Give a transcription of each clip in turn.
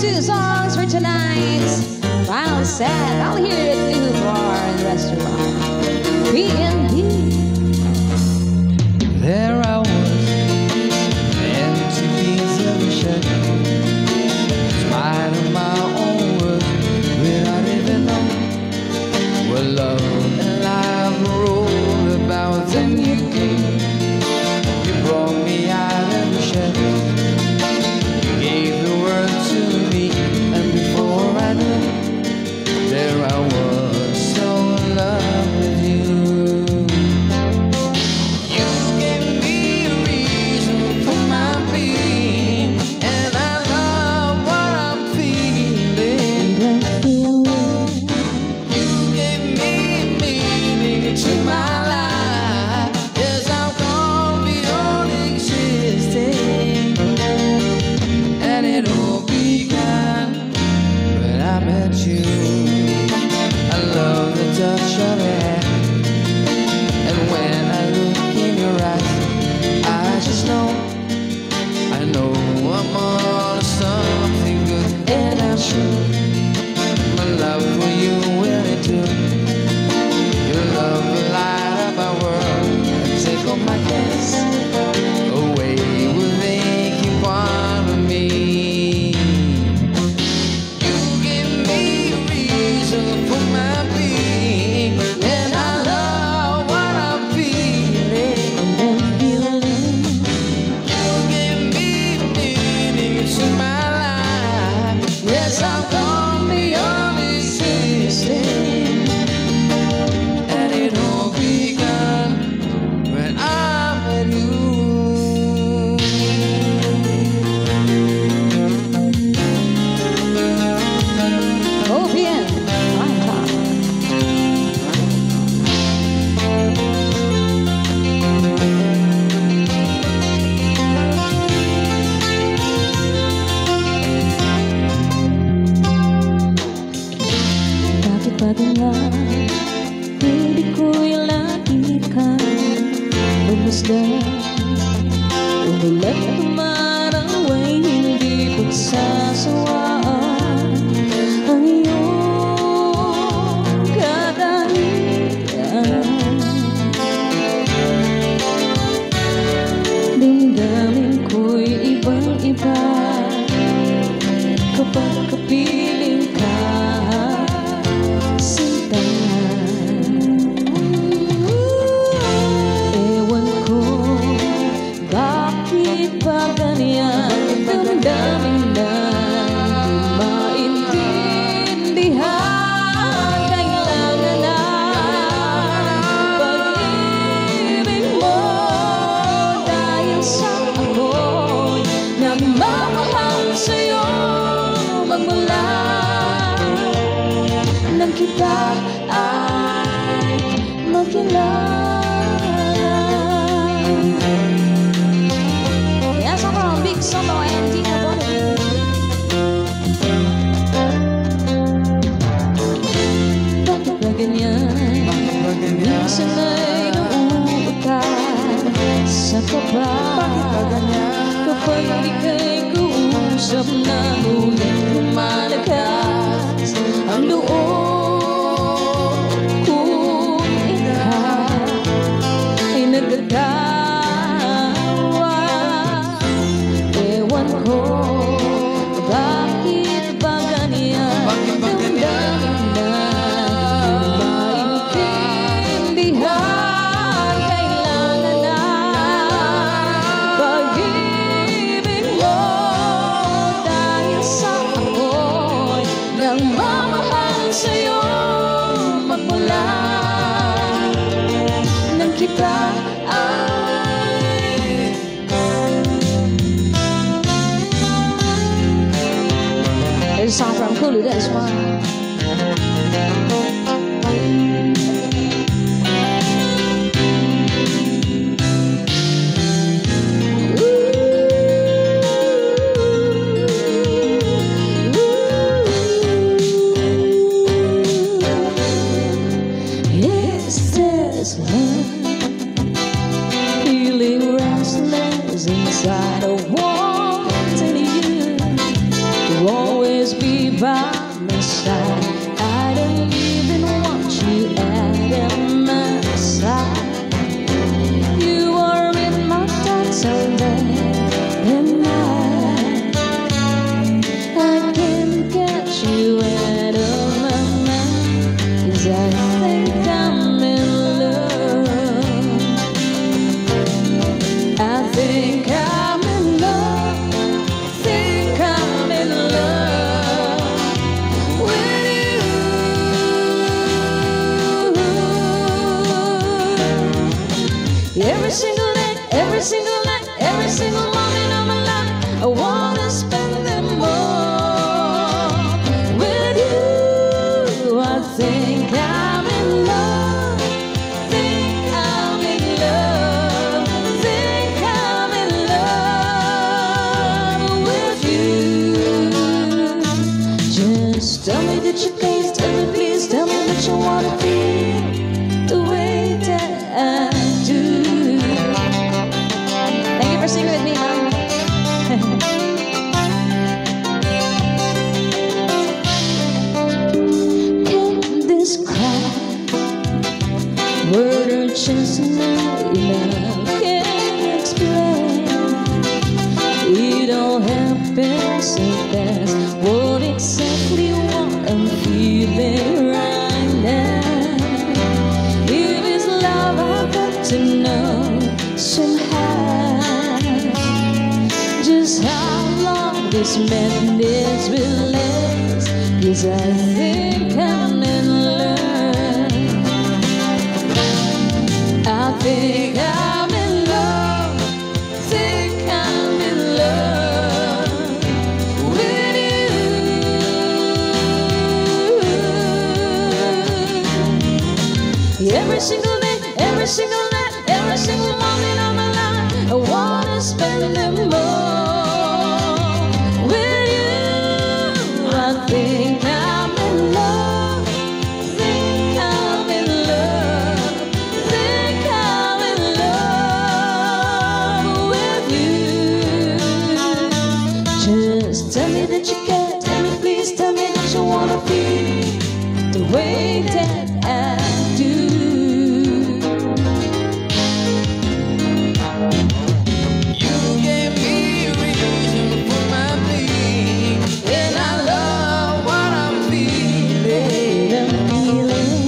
two songs for tonight's final set. I'll hear it at the bar and restaurant. B&B. There I was, empty piece of a shell, in spite of my own words, without even knowing what love and life rolled about. Then you came, you brought me out of the shadows, you gave the word to me, and before I knew, there I was, so in love with you. Hindi ko'y lagi ka lumusdan. Umulat at umaraway, hindi pagsasawaan ang iyong kadahilan. Damdamin ko'y ibang-iba kapag kapiling ka. Kita ay magkilala. Yes, ako ang big solo and di na bono. Bakit ba ganyan? Minsan ay nauutan sa kaba. Kapag ika'y kausap na ngunit lumalakas ang loob. Ewan ko, bakit ba ganyan? Damdamin na maintindihan. Kailangan na pag-ibig mo, dahil sa ako'y nagmamahal sa'yo magmula nang kita There's a song from Kulu, this one. Is this love? Feeling restless inside, I wanted you to always so bad, and I can't get you out of my mind, 'cause I think I'm in love. I think I'm in love, think I'm in love with you. Every single day, every single night, every single moment of my life, I wanna spend them all with you. I think I'm in love, think I'm in love, think I'm in love with you. Just tell me that you please, tell me please, tell me that you wanna feel the way that I do. Thank you for singing with me, Mom. Can't describe word or just not enough. Can't explain. It all happens so fast. What exactly what I'm feeling right now? If it's love, I've got to know somehow just how long this madness will last. 'Cause I think I'm in love. I think I'm in love, think I'm in love with you. Every single day, every single night, every single moment of my life, I wanna spend them all with you. I think I'm in love, think I'm in love, think I'm in love with you. Just tell me that you care, tell me please, tell me that you wanna feel the way that I do. You gave me a reason for my plea, and I love what I'm feeling. I'm feeling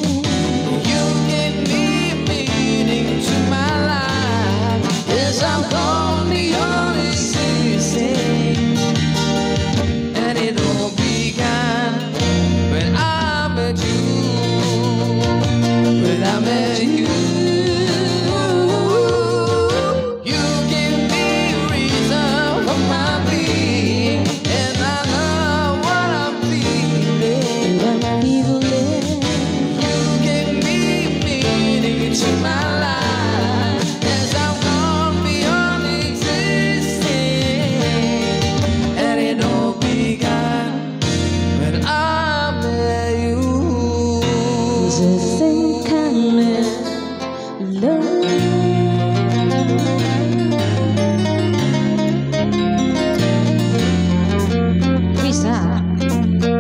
You gave me a meaning to my life, yes, I'm gone beyond existing. And it all began when I met you, when I met you. You gave me a reason for my being, and I love what I'm feeling. I'm feeling You gave me meaning to my